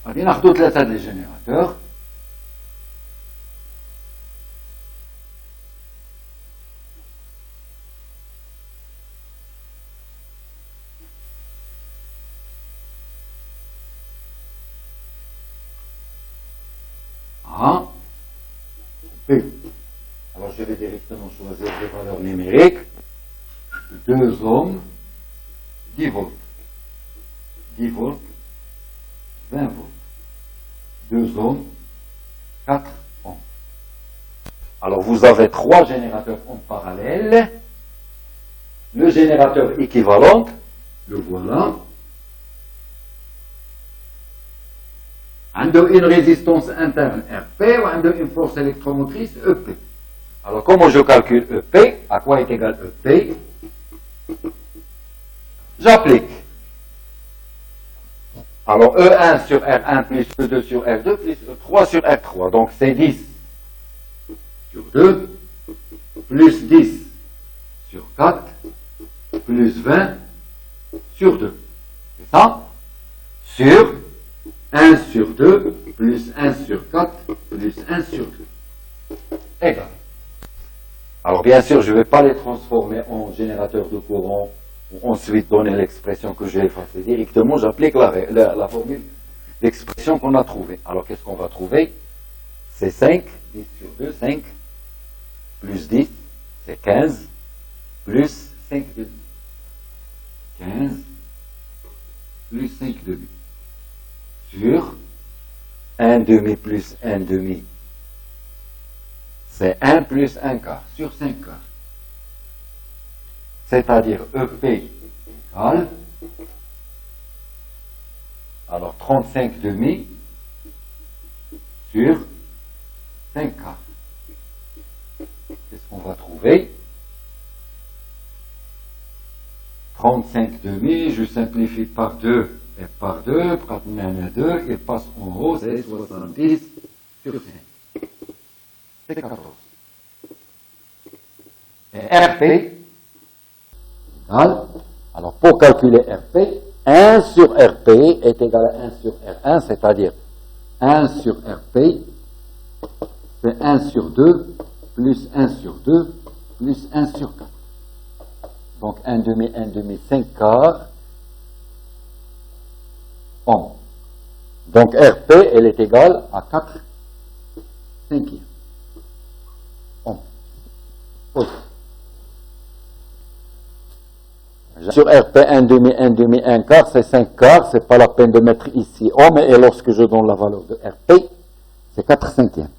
غادي ناخدو 3 ديال الجينيراتور. P. Alors je vais directement choisir des valeurs numériques. 2 ohms, 10 volts. 10 volts, 20 volts. 2 ohms, 4 ohms. Alors vous avez 3 générateurs en parallèle. Le générateur équivalent, le voilà. عنده une résistance interne RP ou عنده une force électromotrice EP. Alors comment je calcule EP? À quoi est égal EP? J'applique. Alors E1 sur R1 plus E2 sur R2 plus E3 sur R3. Donc c'est 10 sur 2 plus 10 sur 4 plus 20 sur 2. C'est ça? Sur 1 sur 2 plus 1 sur 4 plus 1 sur 2 égal. Alors bien sûr, je ne vais pas les transformer en générateur de courant ou ensuite donner l'expression que j'ai effacée. Directement, j'applique la formule d'expression qu'on a trouvée. Alors qu'est-ce qu'on va trouver? C'est 5, 10 sur 2, 5, plus 10, c'est 15, plus 5 demi. 15, plus 5 demi. Sur 1 demi plus 1 demi, c'est 1 plus 1 quart sur 5 quarts. C'est-à-dire EP égale, alors 35 demi sur 5 quarts. Qu'est-ce qu'on va trouver? 35 demi, je simplifie par 2. Et par 2, pratiquement 2, il passe en haut, c'est 70 sur 5. C'est 14. Et RP égale, alors pour calculer RP, 1 sur RP est égal à 1 sur R1, c'est-à-dire 1 sur RP, c'est 1 sur 2, plus 1 sur 2, plus 1 sur 4. Donc 1 demi, 5 quarts. Ohm. Donc RP, elle est égale à 4 cinquièmes. Ohm. Sur RP, 1 demi, 1 quart, c'est 5 quarts, c'est pas la peine de mettre ici ohm, et lorsque je donne la valeur de RP, c'est 4 cinquièmes.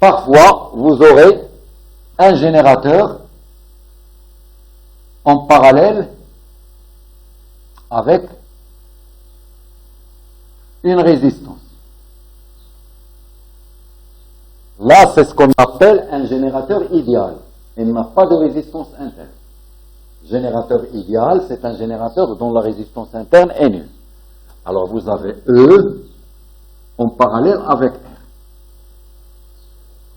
Parfois, vous aurez un générateur en parallèle avec une résistance. Là, c'est ce qu'on appelle un générateur idéal. Il n'a pas de résistance interne. Générateur idéal, c'est un générateur dont la résistance interne est nulle. Alors, vous avez E en parallèle avec R.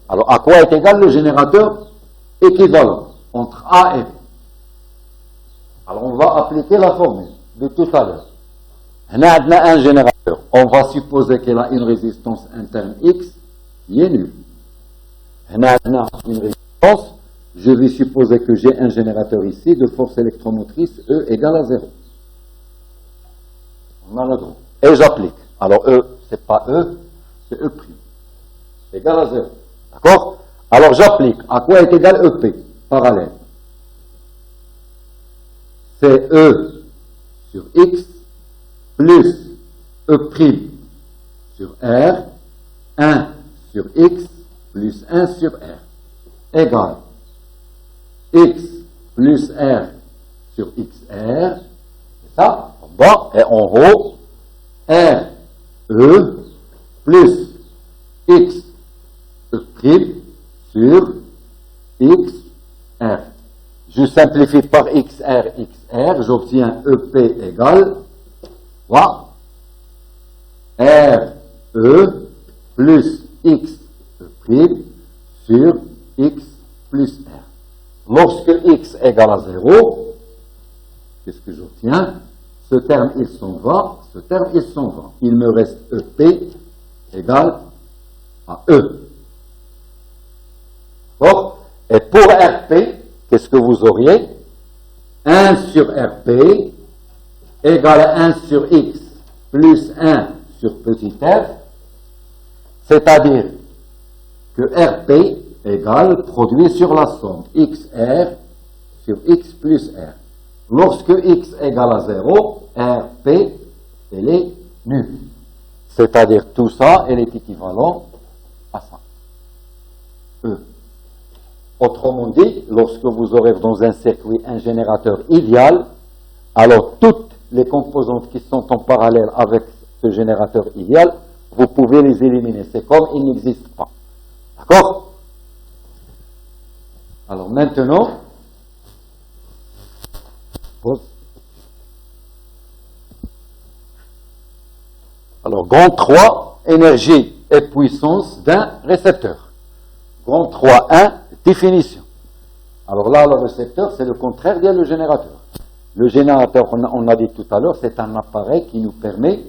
Alors, à quoi est égal le générateur équivalent entre A et B? Alors, on va appliquer la formule de tout à l'heure. On a un générateur. On va supposer qu'il a une résistance interne X qui est nulle. On a une résistance. Je vais supposer que j'ai un générateur ici de force électromotrice E égale à 0. On a le droit. Et j'applique. Alors, E, c'est pas E, c'est E'. Égal à 0. D'accord? Alors, j'applique. À quoi est égal EP? Parallèle. C'est E sur X plus E' sur R, 1 sur X plus 1 sur R, égale X plus R sur XR, c'est ça, en bas, et en haut, R, E, plus X, E' sur X, R. Je simplifie par XR, XR, j'obtiens EP égale, voilà, R, E, plus X, E' sur X plus R. Lorsque X égale à 0, qu'est-ce que j'obtiens? Ce terme, il s'en va, ce terme, il s'en va. Il me reste EP égale à E. D'accord? Et pour RP, qu'est-ce que vous auriez? 1 sur RP égale à 1 sur X plus 1 sur petit r, c'est-à-dire que RP égale produit sur la somme XR sur X plus R. Lorsque X égale à 0, RP, elle est nulle. C'est-à-dire tout ça, elle est équivalent à ça. E. Autrement dit, lorsque vous aurez dans un circuit un générateur idéal, alors toutes les composantes qui sont en parallèle avec ce générateur idéal, vous pouvez les éliminer. C'est comme il n'existe pas. D'accord? Alors maintenant, pause. Alors, grand 3, énergie et puissance d'un récepteur. Grand 3.1, définition. Alors là, le récepteur, c'est le contraire de le générateur. Le générateur, on a dit tout à l'heure, c'est un appareil qui nous permet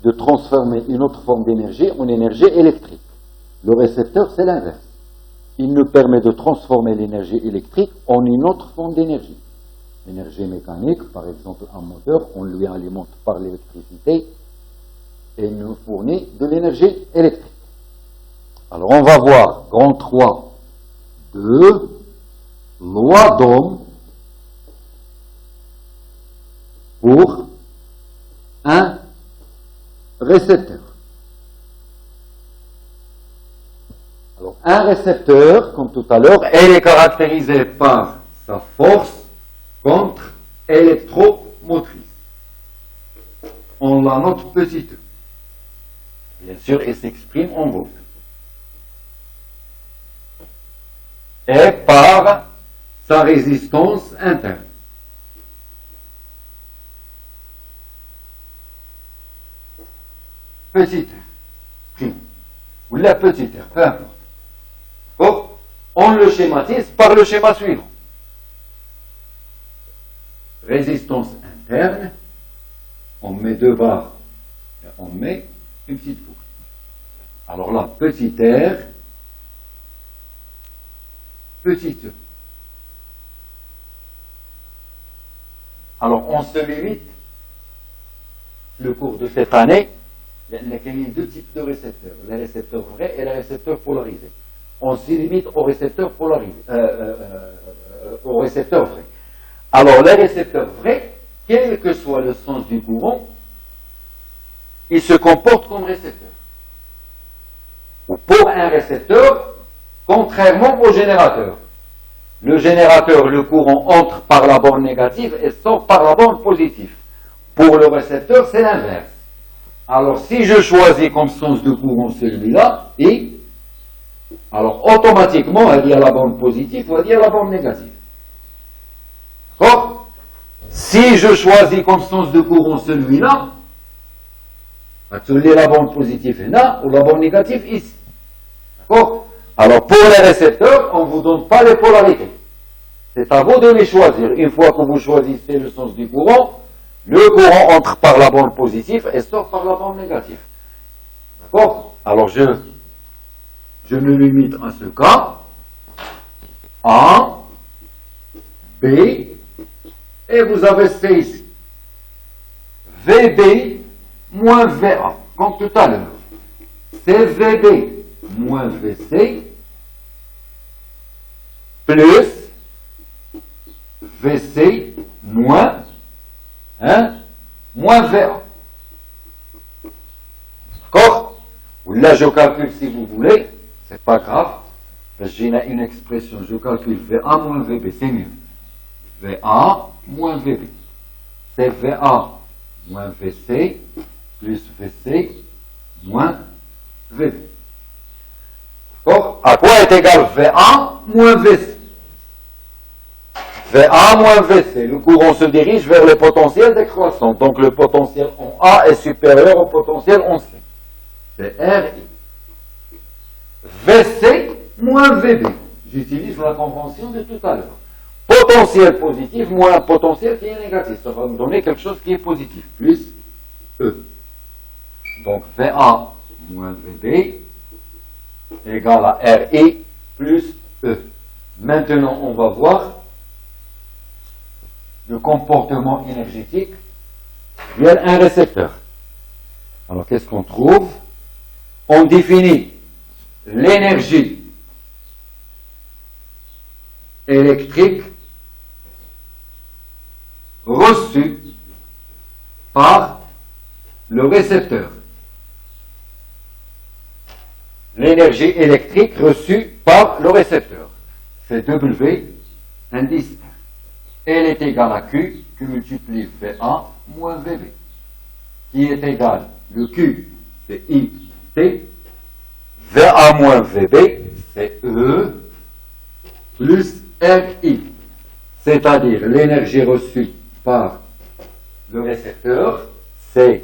de transformer une autre forme d'énergie en énergie électrique. Le récepteur, c'est l'inverse. Il nous permet de transformer l'énergie électrique en une autre forme d'énergie. L'énergie mécanique, par exemple un moteur, on lui alimente par l'électricité et il nous fournit de l'énergie électrique. Alors on va voir grand 3, 2, loi d'Ohm pour un récepteur. Alors un récepteur, comme tout à l'heure, elle est caractérisée par sa force contre électromotrice. On la note petite. Bien sûr, elle s'exprime en volts. Et par sa résistance interne. Petit r, prime, ou la petite r, peu importe. D'accord? On le schématise par le schéma suivant. Résistance interne, on met 2 barres et on met une petite boucle. Alors là, petit r, petit e. Alors on se limite, le cours de cette année, il y a 2 types de récepteurs, les récepteurs vrais et les récepteurs polarisés. On s'y limite aux récepteurs polarisés, aux récepteurs vrais. Alors les récepteurs vrais, quel que soit le sens du courant, ils se comportent comme récepteurs. Ou pour un récepteur, contrairement au générateur. Le générateur, le courant entre par la borne négative et sort par la borne positive. Pour le récepteur, c'est l'inverse. Alors, si je choisis comme sens de courant celui-là, et alors automatiquement, elle dit à la borne positive ou elle dit à la borne négative. D'accord? Si je choisis comme sens de courant celui-là, la borne positive est là, ou la borne négative ici. D'accord? Alors, pour les récepteurs, on ne vous donne pas les polarités. C'est à vous de les choisir. Une fois que vous choisissez le sens du courant, le courant entre par la borne positive et sort par la borne négative. D'accord? Alors, je me limite à ce cas. A, B, et vous avez C ici. VB moins VA, comme tout à l'heure. CVB moins VC plus VC moins VA. D'accord? Là, je calcule si vous voulez, c'est pas grave, parce que j'ai une expression, je calcule VA moins VB, c'est mieux. VA moins VB. C'est VA moins VC plus VC moins VB. D'accord? À quoi est égal VA moins VC? VA moins VC. Le courant se dirige vers le potentiel décroissant. Donc le potentiel en A est supérieur au potentiel en C. C'est RI. VC moins VB. J'utilise la convention de tout à l'heure. potentiel positif moins un potentiel qui est négatif. Ça va nous donner quelque chose qui est positif, plus E. Donc VA moins VB égale à RI plus E. Maintenant, on va voir le comportement énergétique via un récepteur. Alors, qu'est-ce qu'on trouve? On définit l'énergie électrique reçue par le récepteur. L'énergie électrique reçue par le récepteur. C'est W, indice R. Elle est égale à Q multiplie VA moins VB, qui est égal, le Q, c'est IT, VA moins VB, c'est E, plus RI, c'est-à-dire l'énergie reçue par le récepteur, c'est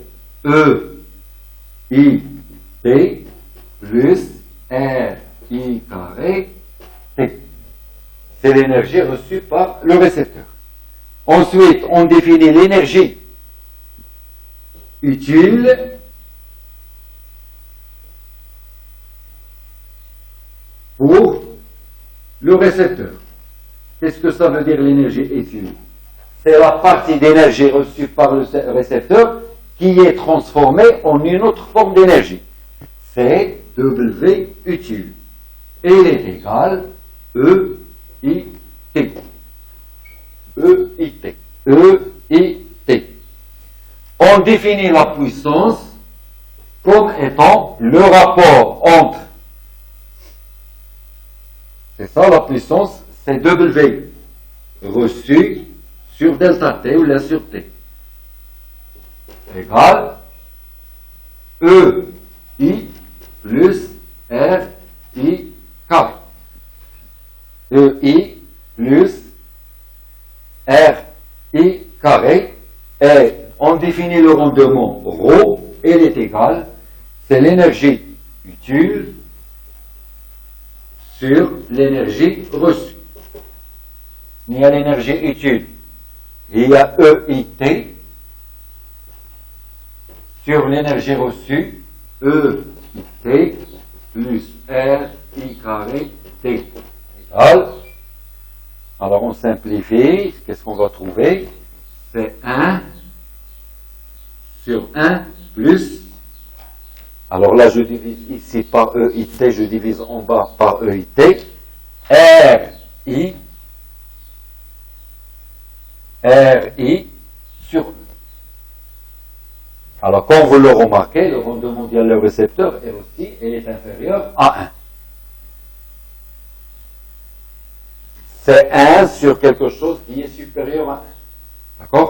EIT plus RI carré T. C'est l'énergie reçue par le récepteur. Ensuite, on définit l'énergie utile pour le récepteur. Qu'est-ce que ça veut dire l'énergie utile? C'est la partie d'énergie reçue par le récepteur qui est transformée en une autre forme d'énergie. C'est W utile. Elle est égale EIT. EIT. EIT. On définit la puissance comme étant le rapport entre, c'est ça la puissance, c'est W reçu sur delta T ou la sur T, égale EI plus RI carré. EI plus RI carré, et on définit le rendement ρ, elle est égale, c'est l'énergie utile sur l'énergie reçue. Il y a l'énergie utile, il y a EIT sur l'énergie reçue, EIT plus RI carré T égale. Alors on simplifie, qu'est-ce qu'on va trouver? C'est 1 sur 1 plus, alors là je divise ici par EIT, je divise en bas par EIT, RI sur E. Alors comme vous le remarquez, le rendement de le récepteur est aussi, elle est inférieure à 1. C'est 1 sur quelque chose qui est supérieur à 1. D'accord?